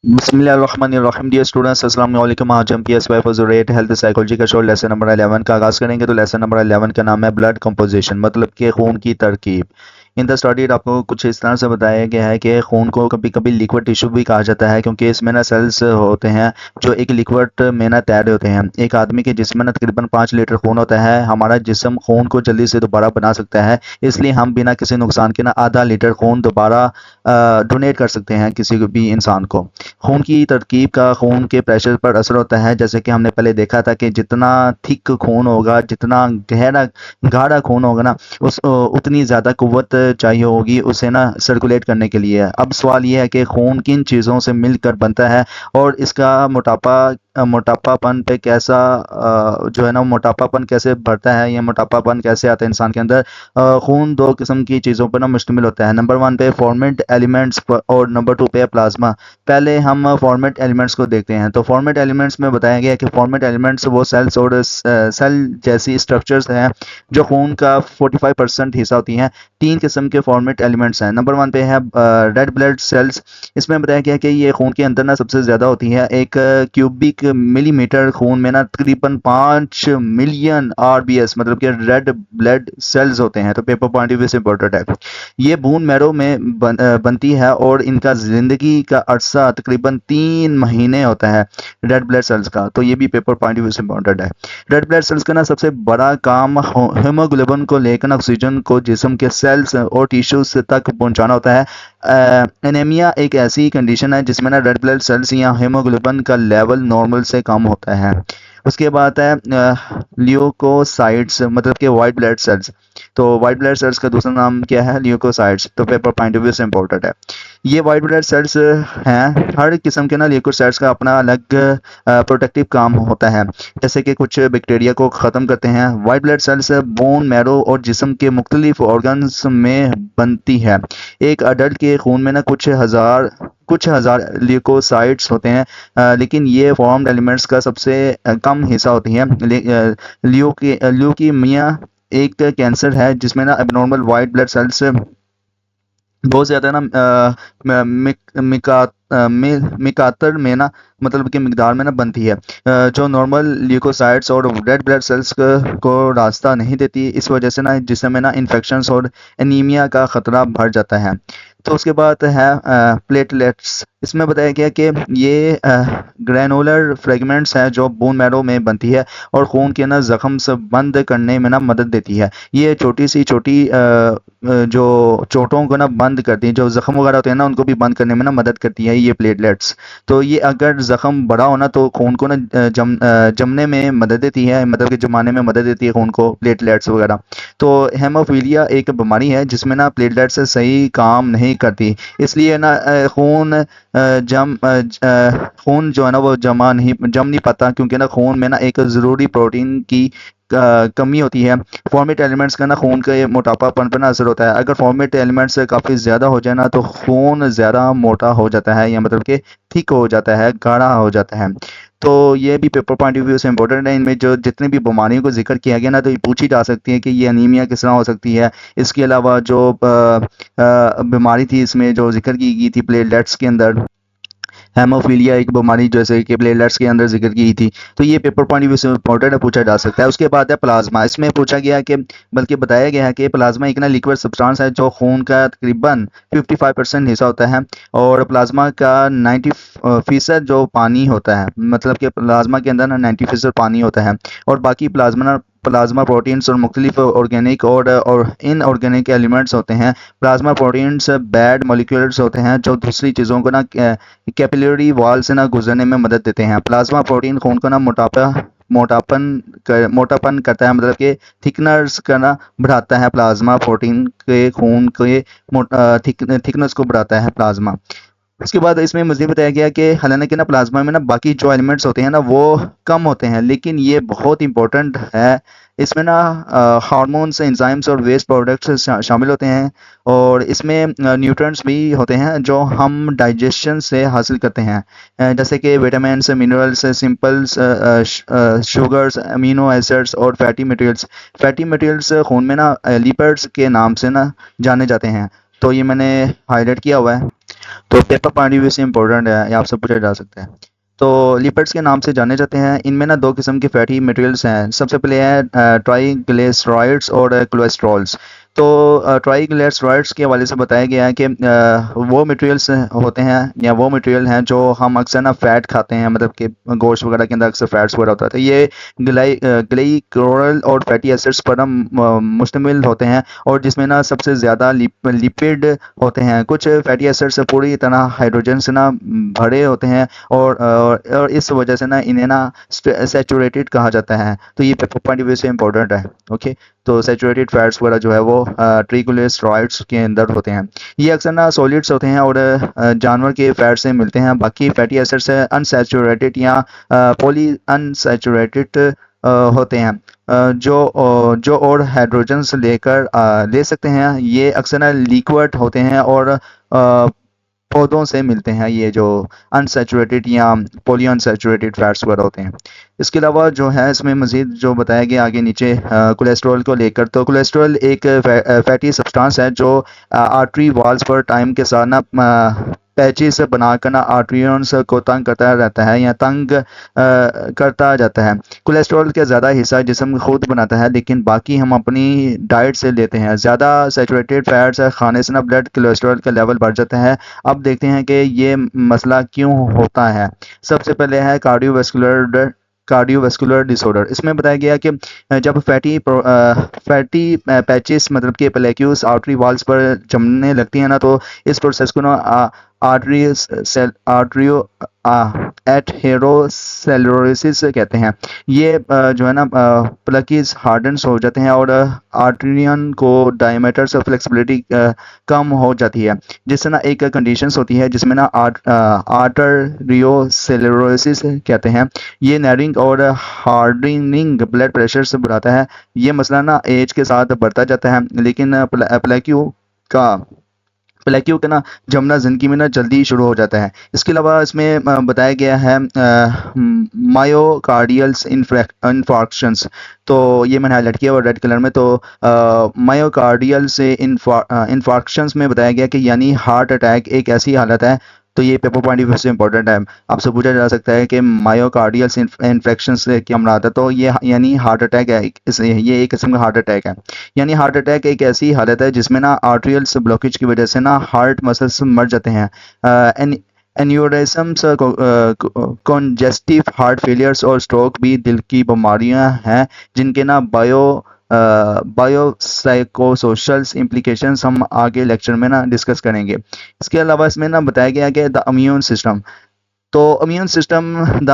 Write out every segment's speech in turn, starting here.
बिस्मिल्लाहिर्रहमानिर्रहीम। Dear students, अस्सलाम वालेकुम। आज हम PSY for rate health psychology का शोर लेसन नंबर 11 का आगाज़ करेंगे। तो लेसन नंबर 11 का नाम है ब्लड कंपोजिशन, मतलब कि खून की तरकीब। इन द स्टडी आपको कुछ इस तरह से बताया गया है कि खून को कभी कभी लिक्विड टिश्यू भी कहा जाता है, क्योंकि इसमें ना सेल्स होते हैं जो एक लिक्विड में ना तैर होते हैं। एक आदमी के जिस्म में ना तकरीबन 5 लीटर खून होता है। हमारा जिस्म खून को जल्दी से दोबारा बना सकता है, इसलिए हम बिना किसी नुकसान के ना आधा लीटर खून दोबारा डोनेट कर सकते हैं किसी भी इंसान को। खून की तरकीब का खून के प्रेशर पर असर होता है। जैसे कि हमने पहले देखा था कि जितना थिक खून होगा, जितना गहरा गाढ़ा खून होगा ना, उतनी ज़्यादा कुव्वत चाहिए होगी उसे ना सर्कुलेट करने के लिए। अब सवाल ये है कि खून किन चीज़ों से मिलकर बनता है और इसका मोटापापन पे कैसा जो है ना मोटापापन कैसे बढ़ता है, या मोटापापन कैसे आता है इंसान के अंदर। खून दो किस्म की चीज़ों पर ना मुश्तमिल होता है। नंबर 1 पे फॉर्मेट एलिमेंट्स और नंबर 2 पे प्लाज्मा। पहले हम फॉर्मेट एलिमेंट्स को देखते हैं। तो फॉर्मेट एलिमेंट्स में बताया गया है कि फॉर्मेट एलिमेंट्स वो सेल्स और सेल जैसी स्ट्रक्चर्स हैं जो खून का 45% हिस्सा होती हैं। 3 किस्म के फॉर्मेट एलिमेंट्स हैं। नंबर 1 पे है रेड ब्लड सेल्स। इसमें बताया गया है कि ये खून के अंदर ना सबसे ज़्यादा होती है। एक क्यूबिक मिलीमीटर खून में ना तकरीबन 5 मिलियन RBS, मतलब कि रेड ब्लड सेल्स होते हैं। तो पेपर पॉइंट ऑफ व्यू से इंपॉर्टेंट है। ये बून मैरो में बनती है और इनका ज़िंदगी का अरसा तकरीबन 3 महीने होता है रेड ब्लड सेल्स का। तो ये भी पेपर पॉइंट ऑफ व्यू से इंपॉर्टेंट है। रेड ब्लड सेल्स का ना सबसे बड़ा काम हीमोग्लोबिन को लेकर ऑक्सीजन को जिस्म के सेल्स और टिश्यूज तक पहुंचाना होता है। एनीमिया एक ऐसी कंडीशन है जिसमें ना रेड ब्लड सेल्स या हीमोग्लोबिन का लेवल नॉर्मल से कम होता है। उसके बाद है ल्यूकोसाइट्स, मतलब कि वाइट ब्लड सेल्स। तो वाइट ब्लड सेल्स का दूसरा नाम क्या है? ल्यूकोसाइट्स। तो पेपर पॉइंट ऑफ व्यू से इंपॉर्टेंट है। ये वाइट ब्लड सेल्स हैं। हर किस्म के ना ल्यूकोसाइट्स का अपना अलग प्रोटेक्टिव काम होता है। जैसे कि कुछ बैक्टीरिया को ख़त्म करते हैं। White blood cells bone marrow और जिस्म के मुख्तलिफ ऑर्गन्स में बनती है। एक अडल्ट के खून में ना कुछ हज़ार ल्यूकोसाइट्स होते हैं, लेकिन ये फॉर्म्ड एलिमेंट्स का सबसे कम हिस्सा होती हैं। ल्यूकीमिया एक कैंसर है जिसमें ना एबनॉर्मल वाइट ब्लड सेल्स बहुत ज़्यादा ना मिकातर में ना, मतलब कि मिकदार में ना बनती है, जो नॉर्मल ल्यूकोसाइट्स और रेड ब्लड सेल्स को रास्ता नहीं देती। इस वजह से ना जिसम में ना इन्फेक्शंस और एनीमिया का ख़तरा बढ़ जाता है। तो उसके बाद है प्लेटलेट्स। इसमें बताया गया कि ये ग्रैनुलर फ्रेगमेंट्स हैं जो बोन मैरो में बनती है और खून के ना ज़ख्म से बंद करने में ना मदद देती है। ये छोटी जो चोटों को ना बंद करती हैं, जो ज़ख्म वगैरह होते हैं ना उनको भी बंद करने में ना मदद करती है ये प्लेटलेट्स। तो ये अगर ज़ख्म बड़ा हो ना तो खून को ना जमने में मदद देती है, मतलब कि जमाने में मदद देती है खून को प्लेटलेट्स वगैरह। तो हेमोफीलिया एक बीमारी है जिसमें ना प्लेटलेट्स सही काम नहीं करती, इसलिए ना खून जो है ना वो जम नहीं पाता, क्योंकि ना खून में ना एक ज़रूरी प्रोटीन की कमी होती है। फॉर्मेट एलिमेंट्स का ना खून के मोटापापन पर ना असर होता है। अगर फॉर्मेट एलिमेंट्स काफ़ी ज़्यादा हो जाए ना तो खून ज़्यादा मोटा हो जाता है, या मतलब कि थिक हो जाता है, गाढ़ा हो जाता है। तो ये भी पेपर पॉइंट ऑफ व्यू से इंपॉर्टेंट है। इनमें जो जितनी भी बीमारियों को जिक्र किया गया ना, तो ये पूछी जा सकती है कि ये अनीमिया किस तरह हो सकती है। इसके अलावा जो बीमारी थी इसमें जो जिक्र की गई थी प्लेटलेट्स के अंदर, हेमोफीलिया एक बीमारी जैसे कि प्लेटलेट्स के अंदर जिक्र की थी। तो ये पेपर पॉइंट ऑफ व्यू से इंपॉर्टेंट है, पूछा जा सकता है। उसके बाद है प्लाज्मा। इसमें पूछा गया कि बल्कि बताया गया है कि प्लाज्मा एक ना लिक्विड सब्सटेंस है जो खून का तकरीबन 55% हिस्सा होता है, और प्लाज्मा का 90% जो पानी होता है, मतलब कि प्लाज्मा के अंदर ना 90% पानी होता है, और बाकी प्लाज्मा प्रोटीन्स और मुख्तलिफ ऑर्गेनिक और इनऑर्गेनिक एलिमेंट्स होते हैं। प्लाज्मा प्रोटीन्स बैड मॉलिक्यूल्स होते हैं जो दूसरी चीज़ों को ना कैपिलरी वॉल से ना गुजरने में मदद देते हैं। प्लाज्मा प्रोटीन खून को ना मोटापन करता है, मतलब कि थिकनेस का ना बढ़ाता है। प्लाज्मा प्रोटीन के खून के थिकनेस को बढ़ाता है प्लाज्मा। उसके बाद इसमें मुझे बताया गया कि हालांकि ना प्लाज्मा में ना बाकी जो एलिमेंट्स होते हैं ना वो कम होते हैं, लेकिन ये बहुत इंपॉर्टेंट है। इसमें ना हार्मोन्स, एंजाइम्स और वेस्ट प्रोडक्ट्स शामिल होते हैं, और इसमें न्यूट्रिएंट्स भी होते हैं जो हम डाइजेशन से हासिल करते हैं, जैसे कि vitamins, minerals, symbols, sugars, amino acids और फैटी मटेरियल्स। फैटी मटेरियल्स खून में ना लिपिड्स के नाम से ना जाने जाते हैं। तो ये मैंने हाईलाइट किया हुआ है। तो पेपर पॉइंट ऑफ व्यू से इंपॉर्टेंट है, ये आपसे पूछा जा सकता है। तो लिपिड्स के नाम से जाने जाते हैं। इनमें ना दो किस्म के फैटी मटेरियल्स हैं। सबसे पहले है ट्राइग्लिसराइड्स और कोलेस्ट्रॉल्स। तो ट्राइग्लिसराइड्स के हवाले से बताया गया है कि वो मटेरियल्स होते हैं या वो मटेरियल हैं जो हम अक्सर ना फैट खाते हैं, मतलब कि गोश्त वगैरह के अंदर अक्सर फैट्स वगैरह होता है। तो ये ग्लाइकोल और फैटी एसिड्स पर ना मुश्तमिल होते हैं, और जिसमें ना सबसे ज़्यादा लिपिड होते हैं। कुछ फैटी एसिड्स पूरी तरह हाइड्रोजन से ना भरे होते हैं, और इस वजह से ना इन्हें ना सैचुरेटेड कहा जाता है। तो ये पेपर पॉइंट ऑफ व्यू से इंपॉर्टेंट है। ओके, तो सैचुरेटेड फैट्स वगैरह जो है वो ट्रिग्लिसराइड्स के अंदर होते हैं। ये अक्सर ना सॉलिड्स होते हैं और जानवर के फैट से मिलते हैं। बाकी फैटी एसिड्स अनसैचुरेटेड या पॉली अनसैचुरेटेड होते हैं, जो और हाइड्रोजन्स ले सकते हैं। ये अक्सर ना लिक्विड होते हैं और पौधों से मिलते हैं, ये जो अनसैचुरेटेड या पॉली अनसैचुरेटेड फैट्स वगैरह होते हैं। इसके अलावा जो है इसमें मज़ीद जो बताया गया आगे नीचे कोलेस्ट्रॉल को लेकर, तो कोलेस्ट्रॉल एक फैटी सब्सटेंस है जो आर्टरी वॉल्स पर टाइम के साथ ना पैचेस बनाकर ना आर्टरियंस को तंग करता रहता है या तंग करता जाता है। कोलेस्ट्रॉल का ज़्यादा हिस्सा जिस्म खुद बनाता है, लेकिन बाकी हम अपनी डाइट से लेते हैं। ज़्यादा सैचुरेटेड फैट्स खाने से ना ब्लड कोलेस्ट्रॉल का लेवल बढ़ जाता है। अब देखते हैं कि ये मसला क्यों होता है। सबसे पहले है कार्डियोवैस्कुलर डिसऑर्डर। इसमें बताया गया कि जब फैटी पैचेस मतलब कि प्लेक्यूस आर्टरी वॉल्स पर जमने लगती है ना, तो इस प्रोसेस को ना आर्ट्रियो एथेरोसेलुलोसिस कहते हैं। ये जो है ना प्लकीज हार्डन्स हो जाते हैं और आर्टरियन को डायमीटर से फ्लेक्सिबिलिटी कम हो जाती है, जिससे ना एक कंडीशंस होती है जिसमें ना आर्टरियोसेलुलोसिस कहते हैं। ये नैरिंग और हार्डनिंग ब्लड प्रेशर से बढ़ाता है। ये मसला ना एज के साथ बढ़ता जाता है, लेकिन प्लेक्यू का ना जमना ज़िंदगी में ना जल्दी शुरू हो जाता है। इसके अलावा इसमें बताया गया है मायोकार्डियल्स इन्फार्क्शंस। तो ये मैंने हाईलाइट किया और रेड कलर में। तो मायोकार्डियल से इन्फार्क्शंस में बताया गया कि यानी हार्ट अटैक एक ऐसी हालत है। तो ये पेपर पॉइंट ऑफ व्यू से इंपॉर्टेंट है। आपसे पूछा जा सकता है कि मायोकार्डियल इन्फेक्शन से क्या मराद है। तो ये यानी हार्ट अटैक है, ये एक किस्म का हार्ट अटैक है। यानी हार्ट अटैक एक ऐसी हालत है जिसमें ना आर्टरियल्स ब्लॉकेज की वजह से ना हार्ट मसल्स मर जाते हैं। एन्यूरिज्म्स, कॉन्जेस्टिव हार्ट फेलियर्स और स्ट्रोक भी दिल की बीमारियां हैं जिनके ना बायोसाइकोसोशल इम्प्लीकेशंस हम आगे लेक्चर में ना डिस्कस करेंगे। इसके अलावा इसमें ना बताया गया कि द इम्यून सिस्टम। तो द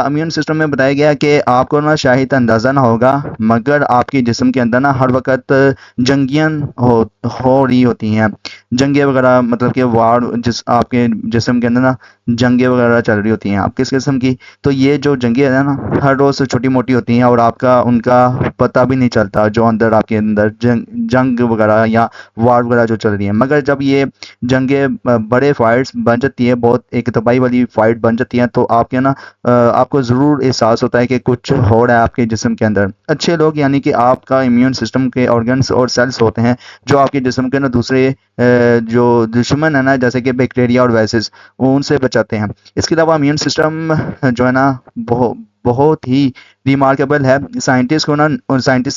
इम्यून सिस्टम में बताया गया कि आपको ना शायद अंदाज़ा ना होगा, मगर आपके जिस्म के अंदर ना हर वक्त जंगियन हो रही होती हैं। जंगे वगैरह मतलब कि वार आपके जिस्म के अंदर ना जंगे वगैरह चल रही होती हैं। आप किस किस्म की? तो ये जो जंगे है ना हर रोज़ छोटी मोटी होती हैं और आपका उनका पता भी नहीं चलता, जो अंदर आपके अंदर जंग वगैरह या वार वगैरह जो चल रही है। मगर जब ये जंगे बड़े फाइट्स बन जाती है, बहुत एक तबाही वाली फाइट बन जाती है, तो आपके ना आपको ज़रूर एहसास होता है कि कुछ हो रहा है आपके जिस्म के अंदर। अच्छे लोग यानी कि आपका इम्यून सिस्टम के ऑर्गन्स और सेल्स होते हैं जो आपके जिस्म के ना दूसरे जो दुश्मन है ना, जैसे कि बैक्टीरिया और वायरसेस, वो उनसे बचाते हैं। इसके अलावा इम्यून सिस्टम जो है ना बहुत ही रिमार्केबल है। साइंटिस्ट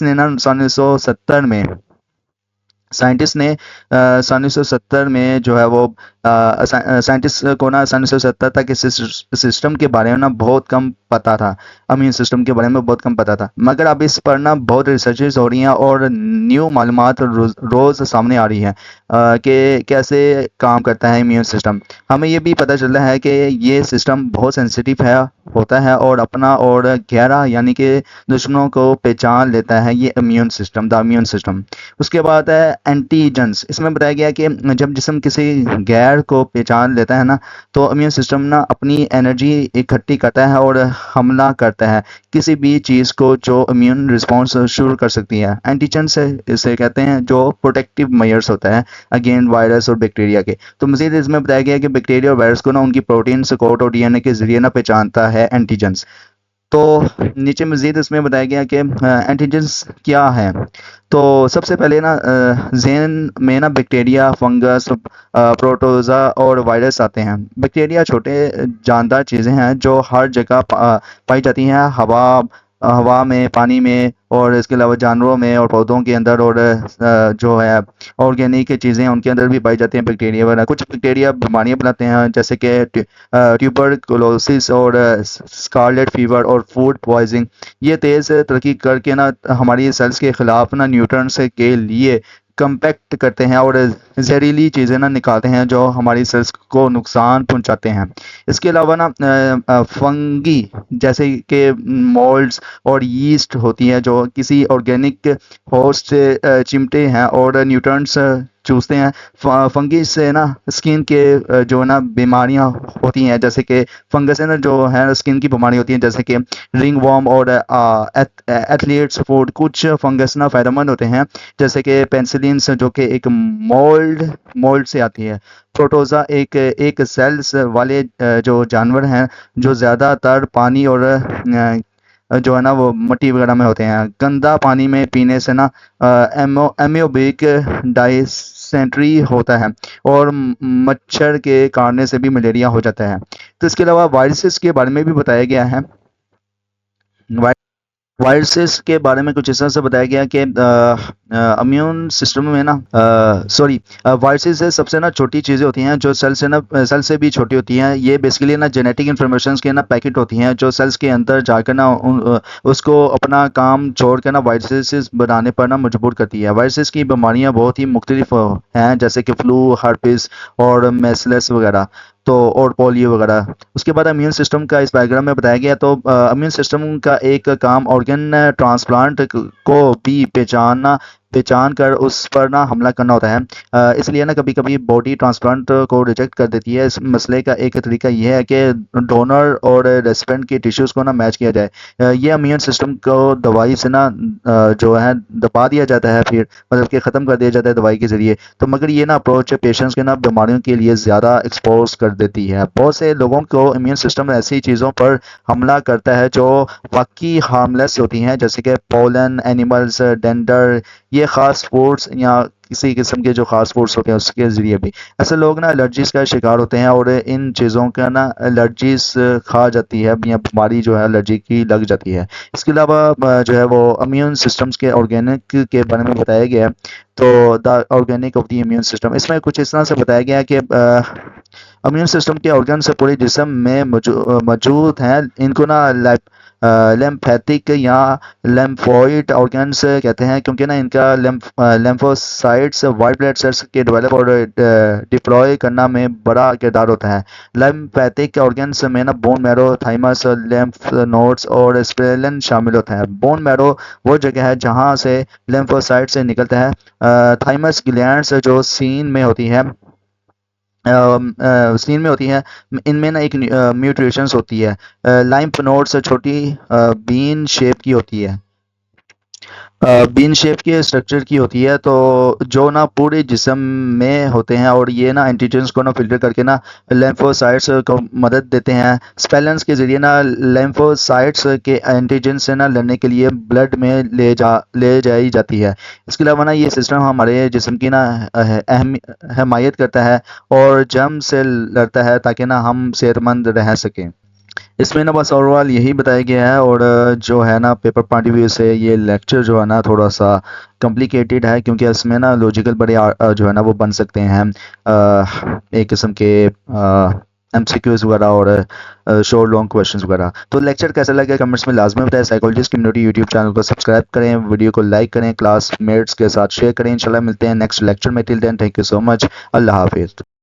ने ना सन 1970 में साइंटिस्ट ने सन 1970 में जो है वो साइंटिस्ट को ना सन 1970 तक इस सिस्टम के बारे में ना बहुत कम पता था। इम्यून सिस्टम के बारे में बहुत कम पता था, मगर अब इस पर ना बहुत रिसर्चेस हो रही हैं और न्यू मालूमात रोज़ सामने आ रही है कि कैसे काम करता है इम्यून सिस्टम। हमें ये भी पता चल रहा है कि ये सिस्टम बहुत सेंसिटिव होता है और अपना और गहरा यानी कि दुश्मनों को पहचान लेता है ये immune system, the immune system. उसके बाद है एंटीजेंस। इसमें बताया गया कि जब जिस्म किसी गैर को पहचान लेता है ना, तो इम्यून सिस्टम ना अपनी एनर्जी इकट्ठी करता है और हमला करता है किसी भी चीज़ को जो इम्यून रिस्पॉन्स शुरू कर सकती है। एंटीजेंस इसे कहते हैं जो प्रोटेक्टिव मेजर्स होता है अगेन वायरस और बैक्टीरिया के। तो मज़ीद इसमें बताया गया कि बैक्टीरिया और वायरस को ना उनकी प्रोटीन्स कोड और डीएनए के जरिए ना पहचानता है एंटीजेंस। तो नीचे मज़ीद इसमें बताया गया कि एंटीजन्स क्या हैं। तो सबसे पहले ना ज़हन में ना बैक्टीरिया, फंगस, प्रोटोज़ा और वायरस आते हैं। बैक्टीरिया छोटे जानदार चीज़ें हैं जो हर जगह पाई जाती हैं, हवा में, पानी में और इसके अलावा जानवरों में और पौधों के अंदर, और जो है ऑर्गेनिक चीज़ें उनके अंदर भी पाई जाती हैं बैक्टीरिया वगैरह। कुछ बैक्टीरिया बीमारियां बनाते हैं जैसे कि ट्यूबरकुलोसिस और स्कारलेट फीवर और फूड पॉइजनिंग। ये तेज़ तरक्की करके ना हमारी सेल्स के खिलाफ ना न्यूट्रॉन्स के लिए कम्पैक्ट करते हैं और जहरीली चीज़ें ना निकालते हैं जो हमारी सेल्स को नुकसान पहुंचाते हैं। इसके अलावा ना फंगी जैसे कि मोल्ड्स और यीस्ट होती हैं जो किसी ऑर्गेनिक होस्ट से चिमटे हैं और न्यूट्रॉन्स चूसते हैं। फंगी से ना स्किन के जो है ना बीमारियां होती हैं, जैसे कि फंगस है ना जो है स्किन की बीमारी होती है, जैसे कि रिंग वॉर्म और एथलीट्स फूड। कुछ फंगस ना फायदेमंद होते हैं जैसे कि पेंसिलिन जो कि एक मोल्ड से आती है। प्रोटोज़ा एक एक सेल्स वाले जो जानवर हैं जो ज़्यादातर पानी और जो है ना वो मिट्टी वगैरह में होते हैं। गंदा पानी में पीने से ना एमियोबिक डायसेंट्री होता है और मच्छर के काटने से भी मलेरिया हो जाता है। तो इसके अलावा वायरसेस के बारे में भी बताया गया है। वायरसेस के बारे में कुछ इस तरह से बताया गया कि इम्यून सिस्टम में ना वायरसेस से सबसे ना छोटी चीज़ें होती हैं जो सेल से भी छोटी होती हैं। ये बेसिकली ना जेनेटिक इन्फॉर्मेशन के ना पैकेट होती हैं जो सेल्स के अंदर जाकर ना उसको अपना काम छोड़ कर ना वायरसेस बनाने पर ना मजबूर करती है। वायरसेस की बीमारियां बहुत ही मुख्तलिफ हैं जैसे कि फ्लू, हर्पिस और मेसलस वगैरह, तो और पोलियो वगैरह। उसके बाद इम्यून सिस्टम का इस डायग्राम में बताया गया। तो इम्यून सिस्टम का एक काम ऑर्गन ट्रांसप्लांट को भी पहचान कर उस पर ना हमला करना होता है। इसलिए ना कभी कभी बॉडी ट्रांसप्लांट को रिजेक्ट कर देती है। इस मसले का एक तरीका यह है कि डोनर और रेसिपेंट की टिश्यूज़ को ना मैच किया जाए। ये इम्यून सिस्टम को दवाई से ना जो है दबा दिया जाता है, फिर मतलब कि ख़त्म कर दिया जाता है दवाई के ज़रिए। तो मगर ये ना अप्रोच पेशेंट्स के ना बीमारियों के लिए ज़्यादा एक्सपोज कर देती है। बहुत से लोगों को इम्यून सिस्टम ऐसी चीज़ों पर हमला करता है जो वाकई हार्मलेस होती हैं जैसे कि पोलन, एनिमल्स, डेंडर, ये ख़ास फूड्स या किसी किस्म के जो ख़ास फूड्स होते हैं उसके ज़रिए भी। ऐसे लोग ना एलर्जीज़ का शिकार होते हैं और इन चीज़ों का ना एलर्जीज़ खा जाती है या बीमारी जो है एलर्जी की लग जाती है। इसके अलावा जो है वो इम्यून सिस्टम्स के ऑर्गेनिक के बारे में बताया गया है। तो the organic of the immune system, इसमें कुछ इस तरह से बताया गया है कि इम्यून सिस्टम के ऑर्गन पूरे जिस्म में मौजूद हैं। इनको ना लेम्फेटिक या लेम्फोइड ऑर्गन्स कहते हैं क्योंकि ना इनका लेम्फोसाइट्स वाइट ब्लड सेल्स के डेवलप और डिप्लॉय करना में बड़ा किरदार होता है। लेम्फेटिक ऑर्गन्स में ना bone marrow, thymus, lymph nodes और स्प्लेलन शामिल होता है। बोन मैरो वो जगह है जहाँ से लेम्फोसाइट से निकलता है। थाइमस ग्लैंड्स जो सीन में होती है, इनमें ना एक म्यूटेशंस होती है। लाइम्फ नोड्स छोटी बीन शेप की होती है, बीन शेप के स्ट्रक्चर की होती है, तो जो ना पूरे जिस्म में होते हैं और ये ना एंटीजन्स को ना फिल्टर करके ना लेम्फोसाइट्स को मदद देते हैं। स्पेलेंस के ज़रिए ना लेम्फोसाइट्स के एंटीजन से ना लड़ने के लिए ब्लड में ले जाई जाती है। इसके अलावा ना ये सिस्टम हमारे जिस्म की ना हिमायत करता है और जर्म से लड़ता है ताकि ना हम सेहतमंद रह सकें। इसमें ना बस ओवरऑल यही बताया गया है। और जो है ना पेपर पॉइंट ऑफ व्यू से ये लेक्चर जो है ना थोड़ा सा कॉम्प्लिकेटेड है क्योंकि इसमें ना लॉजिकल बड़े जो है ना वो बन सकते हैं एक किस्म के एमसीक्यूज वगैरह और शॉर्ट लॉन्ग क्वेश्चंस वगैरह। तो लेक्चर कैसा लगा कमेंट्स में लाजमी बताएं। साइकोलॉजिस्ट कम्युनिटी यूट्यूब चैनल को सब्सक्राइब करें, वीडियो को लाइक करें, क्लासमेट्स के साथ शेयर करें। इंशाल्लाह मिलते हैं नेक्स्ट लेक्चर में। Till then thank you so much. अल्लाह हाफिज़।